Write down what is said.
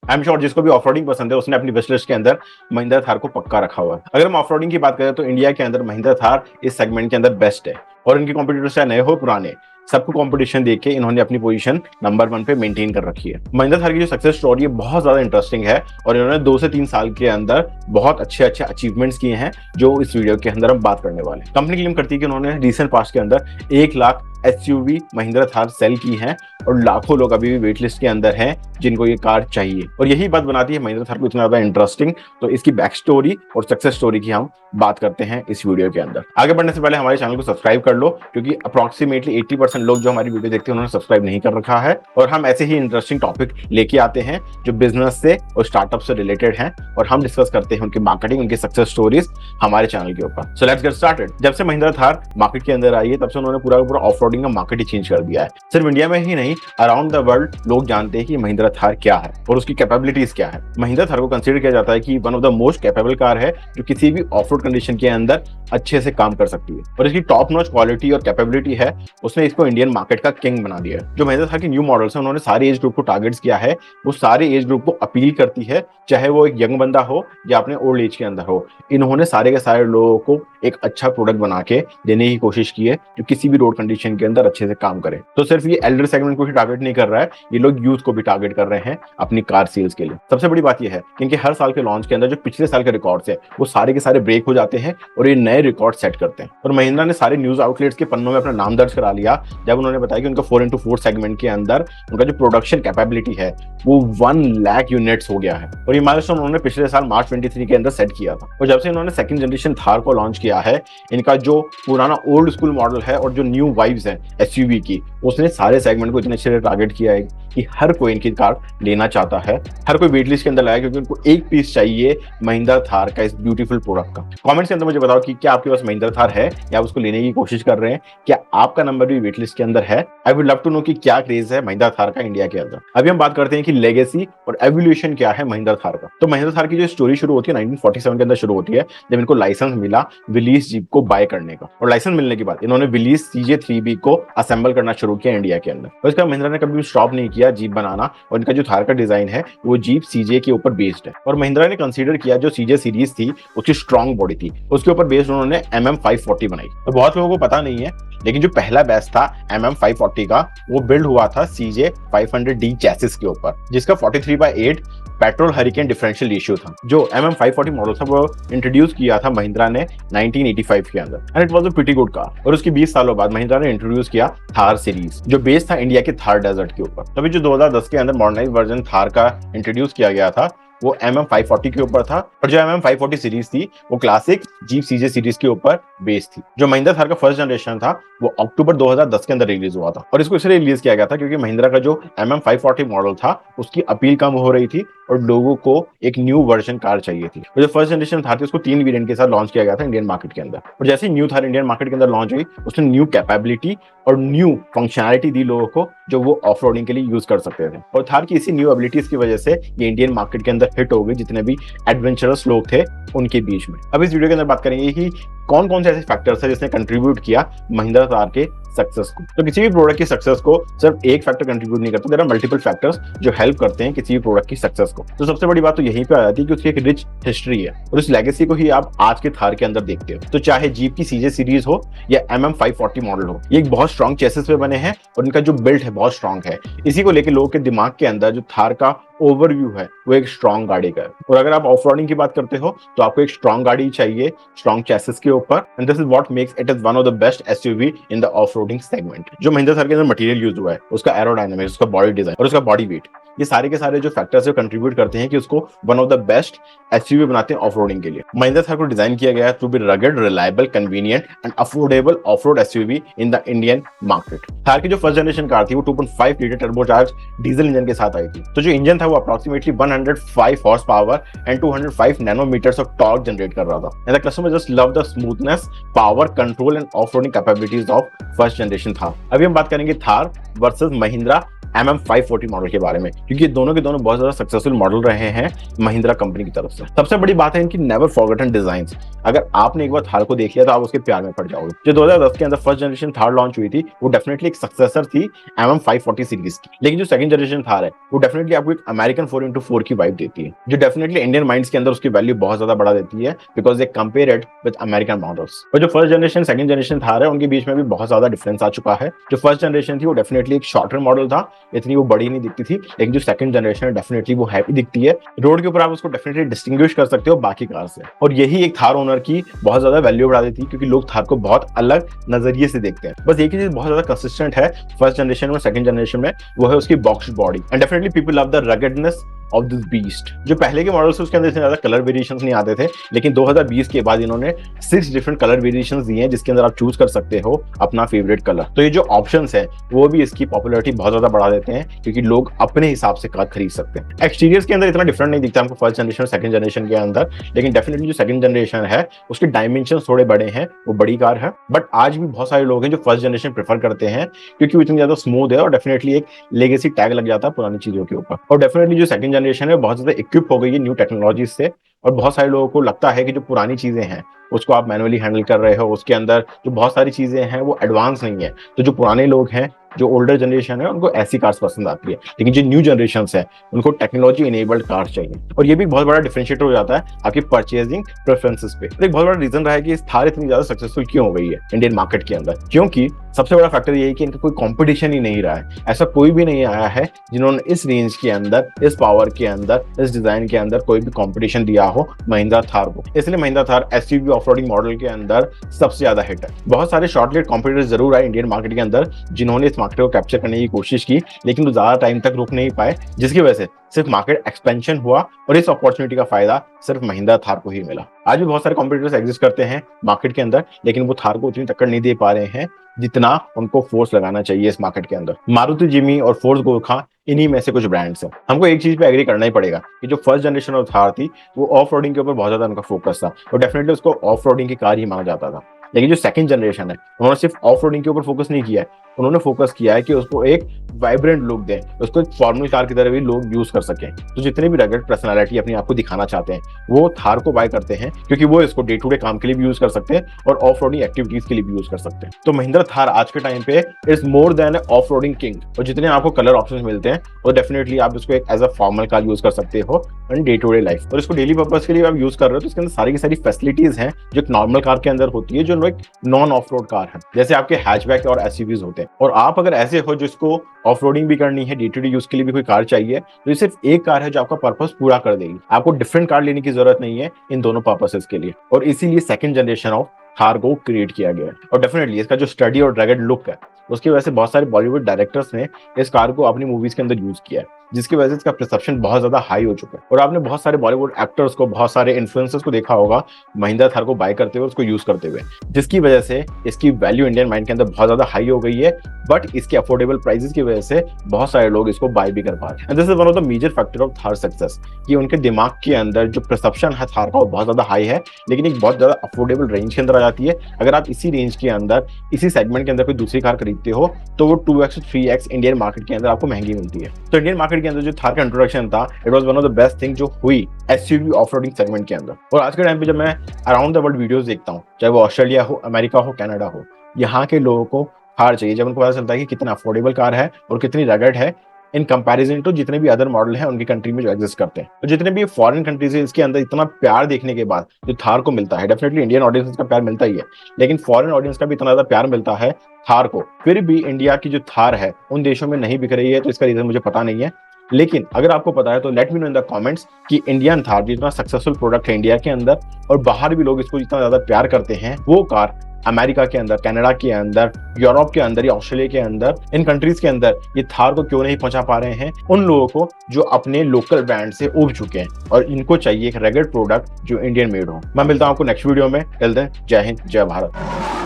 I am sure जिसको भी off roading पसंद है उसने अपनी विश लिस्ट के अंदर महिंद्रा थार को पक्का रखा हुआ है। अगर हम ऑफ रोडिंग की बात करें तो इंडिया के अंदर महिंद्रा थार इस सेगमेंट के अंदर बेस्ट है और इनके कॉम्पिटिटर्स चाहे नए हो पुराने, सबको कंपटीशन देके इन्होंने अपनी पोजीशन नंबर 1 पे मेंटेन कर रखी है। महिंद्रा थार की जो सक्सेस स्टोरी है बहुत ज्यादा इंटरेस्टिंग है और इन्होंने 2 से 3 साल के अंदर बहुत अच्छे अचीवमेंट्स किए हैं जो इस वीडियो के अंदर हम बात करने वाले हैं। कंपनी क्लेम करती है कि उन्होंने रिसेंट पास्ट के अंदर 1 लाख SUV महिंद्रा थार सेल की है और लाखों लोग अभी भी वेट लिस्ट के अंदर हैं जिनको ये कार चाहिए और यही बात बनाती है महिंद्रा थार को इतना ज्यादा इंटरेस्टिंग। तो इसकी बैक स्टोरी और सक्सेस स्टोरी की हम बात करते हैं इस वीडियो के अंदर। आगे बढ़ने से पहले हमारे चैनल को सब्सक्राइब कर लो क्योंकि अप्रोक्सीमेटली 80% लोग जो हमारी वीडियो देखते हैं उन्होंने सब्सक्राइब नहीं कर रखा है और हम ऐसे ही इंटरेस्टिंग टॉपिक लेके आते हैं जो बिजनेस से और स्टार्टअप से रिलेटेड हैं और हम डिस्कस करते हैं उनकी मार्केटिंग, उनकी सक्सेस स्टोरीज हमारे चैनल के ऊपर। So let's get started. जब से महिंद्रा थार मार्केट के अंदर आई है तब से उन्होंने पूरा ऑफ रोडिंग का मार्केट ही चेंज कर दिया है। सिर्फ इंडिया में ही नहीं, अराउंड द वर्ल्ड लोग जानते हैं कि महिंद्रा थार क्या है और उसकी कैपेबिलिटीज क्या है। महिंद्रा थार को कंसीडर किया जाता है कि one of the most capable car है जो किसी भी ऑफ रोड कंडीशन के अंदर अच्छे से काम कर सकती है और इसकी टॉप नॉच क्वालिटी और कैपेबिलिटी है उसने इसको इंडियन मार्केट का किंग बना दिया है। जो महिंद्रा थार की न्यू मॉडल्स है उन्होंने सारे एज ग्रुप को टारगेट्स किया है, वो सारे एज ग्रुप को अपील करती है, चाहे वो एक यंग बंदा हो या अपने ओल्ड एज के अंदर हो। इन्होंने सारे के सारे लोगों को एक अच्छा प्रोडक्ट बना के देने की कोशिश की है जो किसी भी रोड कंडीशन के अंदर अच्छे से काम करे। तो सिर्फ ये एल्डर सेगमेंट को ही टारगेट नहीं कर रहा है, ये लोग यूथ को भी टारगेट कर रहे हैं अपनी कार सेल्स के लिए। सबसे बड़ी बात यह है कि इनके हर साल के लॉन्च के अंदर जो पिछले साल के रिकॉर्ड्स है वो सारे के सारे ब्रेक हो जाते हैं और ये नए रिकॉर्ड सेट करते हैं। और महिंद्रा ने सारे न्यूज आउटलेट्स के पन्नों में अपना नाम दर्ज करा लिया जब उन्होंने बताया कि उनका 4x4 सेगमेंट के अंदर उनका जो प्रोडक्शन कैपेबिलिटी है वो 1 लाख यूनिट्स हो गया है और ये माइलस्टोन उन्होंने पिछले साल मार्च 23 के अंदर सेट किया था। और जब से इन्होंने सेकंड जनरेशन थार को लॉन्च किया है, इनका जो पुराना ओल्ड स्कूल मॉडल है और जो न्यू वाइब्स है SUV की, उसने सारे सेगमेंट को इतने अच्छे से टारगेट किया है कि हर कोई इनकी कार लेना चाहता है, हर कोई वेट लिस्ट के अंदर लाया क्योंकि उनको एक पीस चाहिए महिंद्रा थार का इस ब्यूटीफुल प्रोडक्ट का। कमेंट्स के अंदर मुझे बताओ कि क्या आपके पास महिंद्रा थार है या आप उसको लेने की कोशिश कर रहे हैं, क्या आपका नंबर भी वेट लिस्ट के अंदर है। I would love to know कि क्या क्रेज है महिंद्रा थार का इंडिया के अंदर। अभी हम बात करते हैं कि लेगेसी और एवोल्यूशन क्या है महिंद्रा थार का। तो महिंद्रा थार की जो स्टोरी शुरू होती है 1947 के अंदर शुरू होती है जब इनको लाइसेंस मिला विलीस जीप को बाय करने का और लाइसेंस मिलने के बाद इन्होंने विलीस CJ3B को असेंबल करना शुरू किया इंडिया के अंदर। और इसका महिंद्रा ने कभी भी स्टॉप नहीं किया जीप बनाना और इनका जो थार का डिजाइन है वो जीप CJ के ऊपर बेस्ड है और महिंद्रा ने कंसीडर किया जो CJ सीरीज थी उसकी स्ट्रॉन्ग बॉडी थी उसके ऊपर बेस्ड उन्होंने MM540 बनाई। तो बहुत लोगों को पता नहीं है लेकिन जो पहला बैच था MM540 का वो बिल्ड हुआ था CJ500D चैसिस के ऊपर जिसका 43/8 पेट्रोल हरिकेन डिफरेंशियल रेशियो था। जो MM540 मॉडल था वो इंट्रोड्यूस किया था महिंद्रा ने 1985 के अंदर and it was a pretty good car. और उसके 20 सालों बाद महिंद्रा ने इंट्रोड्यूस किया थार सीरीज जो बेस्ड था इंडिया के थार डेजर्ट के ऊपर। तभी जो 2010 के अंदर मॉडर्नाइज्ड वर्जन थार का इंट्रोड्यूस किया गया था वो MM540 के ऊपर था और जो MM540 सीरीज थी वो क्लासिक जीप CJ सीरीज के ऊपर बेस्ड थी। जो महिंद्रा थार का फर्स्ट जनरेशन था वो अक्टूबर 2010 के अंदर रिलीज हुआ था और इसको इसलिए रिलीज किया गया था क्योंकि महिंद्रा का जो MM540 मॉडल था उसकी अपील कम हो रही थी और लोगों को एक न्यू वर्जन कार चाहिए थी। और जो फर्स्ट जनरेशन थार थी उसको 3 वेरिएंट के साथ लॉन्च किया गया था इंडियन मार्केट के अंदर और जैसे न्यू थार इंडियन मार्केट के अंदर लॉन्च हुई उसने न्यू कैपेबिलिटी और न्यू फंक्शनैलिटी दी लोगों को जो वो ऑफ रोडिंग के लिए यूज कर सकते थे और थार की इसी न्यू एबिलिटीज की वजह से ये इंडियन मार्केट के अंदर हिट हो गई जितने भी एडवेंचरस लोग थे उनके बीच में। अब इस वीडियो के अंदर बात करेंगे कि कौन कौन से ऐसे फैक्टर्स है जिसने कंट्रीब्यूट किया महिंद्रा थार के सक्सेस को। तो किसी भी प्रोडक्ट की सक्सेस को सिर्फ एक फैक्टर कंट्रीब्यूट नहीं करता, देयर आर मल्टीपल फैक्टर्स जो हेल्प करते हैं किसी भी प्रोडक्ट की सक्सेस को। तो सबसे बड़ी बात तो यहीं पे आ जाती है कि उसकी एक रिच हिस्ट्री है और उस लेगेसी को ही आप आज के थार के अंदर देखते हो। तो चाहे जीप की CJ सीरीज हो या MM540 मॉडल हो, ये एक बहुत स्ट्रॉन्ग चेसिस पे बने हैं और इनका जो बिल्ट है बहुत स्ट्रॉन्ग है। इसी को लेकर लोगों के दिमाग के अंदर जो थार का ओवरव्यू है वो एक स्ट्रॉन्ग गाड़ी का है। और अगर आप ऑफ रोडिंग की बात करते हो तो आपको एक स्ट्रॉन्ग गाड़ी चाहिए स्ट्रॉन्ग चेसिस के ऊपर and this is what makes it is one of the best SUV in the off roading segment. जो महिंद्रा थार के अंदर मटेरियल यूज हुआ है, उसका एरोडायनामिक्स, उसका बॉडी डिजाइन और उसका बॉडी वेट, ये सारे के सारे जो फैक्टर्स है कंट्रीब्यूट करते हैं कि उसको one of the best SUV बनाते हैं ऑफ रोडिंग के लिए। महिंद्रा थार को डिजाइन किया गया to be rugged, reliable, convenient and affordable off road SUV in the Indian market. Thar की जो फर्स्ट जनरेशन कार थी वो 2.5 लीटर टर्बोचार्ज डीजल इंजन के साथ आई थी। तो जो इंजन था वो approximately 105 horse power and 205 nanometres of torque generate कर रहा था and the customer just love the smoothness, power, control and off roading capabilities of first generation Thar. अभी हम बात करेंगे Thar versus Mahindra MM540 model के बारे में, क्योंकि दोनों के दोनों बहुत ज्यादा सक्सेसफुल मॉडल रहे हैं महिंद्रा कंपनी की तरफ से। सबसे बड़ी बात है इनकी नेवर फॉरगॉटन डिजाइन। अगर आपने एक बार थार को देख लिया तो आप उसके प्यार में पड़ जाओगे। जो 2010 के अंदर फर्स्ट जनरेशन थार लॉन्च हुई थी वो डेफिनेटली एक सक्सेसर थी MM540 सीरीज की, लेकिन जो सेकंड जनरेशन थार है वो डेफिनेटली आपको एक अमेरिकन 4x4 की वाइब देती है, जो डेफिनेटली इंडियन माइंड्स के अंदर उसकी वैल्यू बहुत ज्यादा बढ़ा देती है, because they compare it with American models. और जो first generation second generation Thar है उनके बीच में भी बहुत ज्यादा डिफरेंस आ चुका है। जो फर्स्ट जनरेशन थी वो डेफिनेटली एक शॉर्टर मॉडल था, इतनी वो बड़ी नहीं दिखती थी, लेकिन जो सेकंड जनरेशन है डेफिनेटली वो हैवी दिखती है। रोड के ऊपर आप उसको डेफिनेटली डिस्टिंग्विश कर सकते हो बाकी कार से, और यही एक थार ओनर की बहुत ज्यादा वैल्यू बढ़ा देती है, क्योंकि लोग थार को बहुत अलग नजरिए से देखते हैं। बस एक ही चीज बहुत ज्यादा कंसिस्टेंट है फर्स्ट जनरेशन में सेकंड जनरेशन में, वो है उसकी box body, and definitely people love the ruggedness of this beast. जो पहले के मॉडल्स उसके अंदर इतने ज्यादा कलर वेरिएशंस नहीं आते थे, लेकिन 2020 के बाद इन्होंने 6 डिफरेंट कलर वेरिएशंस दिए हैं, जिसके अंदर आप चूज कर सकते हो अपना फेवरेट कलर। तो ये जो ऑप्शंस है वो भी इसकी पॉपुलैरिटी बहुत ज्यादा बढ़ा देते हैं, क्योंकि लोग अपने हिसाब से कार खरीद सकते हैं। एक्सटीरियर्स के अंदर इतना डिफरेंट नहीं दिखता हमको फर्स्ट जनरेशन और सेकंड जनरेशन के अंदर, लेकिन डेफिनेटली जो सेकंड जनरेशन है उसके डायमेंशन थोड़े बड़े हैं, वो बड़ी कार है। बट आज भी बहुत सारे लोग हैं जो फर्स्ट जनरेशन प्रेफर करते हैं, क्योंकि वो इतनी ज्यादा स्मूथ है और डेफिनेटली एक लेगेसी टैग लग जाता है पुरानी चीजों के ऊपर। और डेफिनेटली जो सेकंड जनरेशन है बहुत ज्यादा इक्विप हो गई है न्यू टेक्नोलॉजी से, और बहुत सारे लोगों को लगता है कि जो पुरानी चीजें हैं उसको आप मैनुअली हैंडल कर रहे हो, उसके अंदर जो बहुत सारी चीजें हैं वो एडवांस नहीं है। तो जो पुराने लोग हैं, जो ओल्डर जनरेशन है, उनको ऐसी कार्स पसंद आती है, लेकिन जो न्यू जनरेशन है उनको टेक्नोलॉजी इनेबल्ड कार्स चाहिए। और ये भी बहुत बड़ा डिफरेंशिएटर हो जाता है आपकी परचेजिंग प्रेफरेंसेस पे। एक बहुत बड़ा रीजन रहा है कि इस थार इतनी ज्यादा सक्सेसफुल क्यों हो गई है इंडियन मार्केट के अंदर, क्योंकि सबसे बड़ा फैक्टर ये है कि इनका कोई कंपटीशन ही नहीं रहा है। ऐसा कोई भी नहीं आया है जिन्होंने इस रेंज के अंदर, इस पावर के अंदर, इस डिजाइन के अंदर कोई भी कंपटीशन दिया हो महिंद्रा थार को। इसलिए Mahindra Thar SUV off-roading model के अंदर सबसे ज्यादा हिट है। बहुत सारे शॉर्टलिव्ड कॉम्पिटिटर्स जरूर आए इंडियन मार्केट के अंदर जिन्होंने इस मार्केट को कैप्चर करने की कोशिश की, लेकिन वो ज्यादा टाइम तक रुक नहीं पाए, जिसकी वजह से सिर्फ मार्केट एक्सपेंशन हुआ और इस अपॉर्चुनिटी का फायदा सिर्फ महिंद्रा थार को ही मिला। आज भी बहुत सारे कॉम्पिटिटर्स एग्जिस्ट करते हैं मार्केट के अंदर, लेकिन वो थार को उतनी टक्कर नहीं दे पा रहे हैं जितना उनको फोर्स लगाना चाहिए इस मार्केट के अंदर। मारुति जिमी और फोर्स गोरखा इन्हीं में से कुछ ब्रांड्स हैं। हमको एक चीज पे एग्री करना ही पड़ेगा कि जो फर्स्ट जनरेशन ऑफ थार थी वो ऑफ रोडिंग के ऊपर बहुत ज्यादा उनका फोकस था, और डेफिनेटली उसको ऑफ रोडिंग की कार ही माना जाता था। लेकिन जो सेकंड जनरेशन है उन्होंने सिर्फ ऑफ रोडिंग के ऊपर फोकस नहीं किया है, उन्होंने फोकस किया है कि उसको एक वाइब्रेंट लुक दें, उसको एक फॉर्मल कार की तरह भी लोग यूज कर सकें। तो जितने भी रगड पर्सनालिटी अपने आप को दिखाना चाहते हैं वो थार को बाय करते हैं, क्योंकि वो इसको डे टू डे काम के लिए भी यूज कर सकते हैं और ऑफ रोडिंग एक्टिविटीज के लिए भी यूज कर सकते हैं। तो महिंद्रा थार आज के टाइम पे is more than off roading king, और जितने आपको कलर ऑप्शंस मिलते हैं वो डेफिनेटली आप इसको एक as a formal car use कर सकते हो in day to day life. और इसको डेली पर्पज के लिए आप यूज कर रहे हो तो इसके अंदर सारी की सारी फैसिलिटीज हैं जो एक नॉर्मल कार के अंदर होती है, जो एक नॉन ऑफ रोड कार है, जैसे आपके हैचबैक और एसयूवीज होते हैं। और आप अगर ऐसे हो जिसको ऑफ रोडिंग भी करनी है, डे टू डे यूज के लिए भी कोई कार चाहिए, तो ये सिर्फ एक कार है जो आपका पर्पस पूरा कर देगी। आपको डिफरेंट कार लेने की जरूरत नहीं है इन दोनों पर्पसेस के लिए, और इसीलिए सेकंड जनरेशन ऑफ थार को क्रिएट किया गया है। और डेफिनेटली इसका जो स्टडी और रगड लुक है उसकी वजह से बहुत सारे बॉलीवुड डायरेक्टर्स ने इस कार को अपनी मूवीज के अंदर यूज किया है, जिसकी वजह से इसका परसेप्शन बहुत ज्यादा हाई हो चुका है। और आपने बहुत सारे बॉलीवुड एक्टर्स को, बहुत सारे इन्फ्लुएंसर्स को देखा होगा महिंद्रा थार को बाय करते हुए, उसको यूज करते हुए, जिसकी वजह से इसकी वैल्यू इंडियन माइंड के अंदर बहुत ज्यादा हाई हो गई है। बट इसके अफोर्डेबल प्राइसेस की वजह से बहुत सारे लोग इसको बाय भी कर पा रहे हैं। This is one of the major factor of Thar success, कि उनके दिमाग के अंदर जो परसेप्शन है थार का वो बहुत ज्यादा हाई है, लेकिन एक बहुत ज्यादा अफोर्डेबल रेंज के अंदर आ जाती है। अगर आप इसी रेंज के अंदर, इसी सेगमेंट के अंदर कोई दूसरी कार खरीदते हो तो वो 2x 3x इंडियन मार्केट के अंदर आपको महंगी मिलती है। तो इंडियन मार्केट के अंदर जो थार का इंट्रोडक्शन था, it was one of the best thing जो हुई एसयूवी ऑफरोडिंग सेगमेंट के अंदर। और आज के टाइम पे जब मैं अराउंड द वर्ल्ड वीडियोस देखता हूँ, चाहे वो ऑस्ट्रेलिया हो, अमेरिका हो, कनाडा हो, यहाँ के लोगों को थार चाहिए। जब उनको पता चलता है कि कितना अफोर्डेबल कार है और कितनी रगड है इन कंपैरिजन टू जितने भी अदर मॉडल हैं उनकी कंट्री में जो एग्जिस्ट करते हैं। तो जितने भी फॉरेन कंट्रीज है, इसके अंदर इतना प्यार देखने के बाद जो थार को मिलता है, डेफिनेटली इंडियन ऑडियंस का प्यार मिलता ही है, लेकिन फॉरेन ऑडियंस का भी इतना ज्यादा प्यार मिलता है थार को, फिर भी इंडिया की जो थार है उन देशों में नहीं बिक रही है। तो इसका रीजन मुझे पता नहीं है, लेकिन अगर आपको पता है तो let me know in the comments कि इंडियन थार जितना सक्सेसफुल प्रोडक्ट है इंडिया के अंदर और बाहर भी लोग इसको जितना ज्यादा प्यार करते हैं, वो कार अमेरिका के अंदर, कनाडा के अंदर, यूरोप के अंदर या ऑस्ट्रेलिया के अंदर, इन कंट्रीज के अंदर ये थार को क्यों नहीं पहुंचा पा रहे हैं उन लोगों को जो अपने लोकल ब्रांड से उब चुके हैं और इनको चाहिए एक रेगड प्रोडक्ट जो इंडियन मेड हो। मैं मिलता हूं आपको नेक्स्ट वीडियो में। टिल देन, जय हिंद, जय भारत।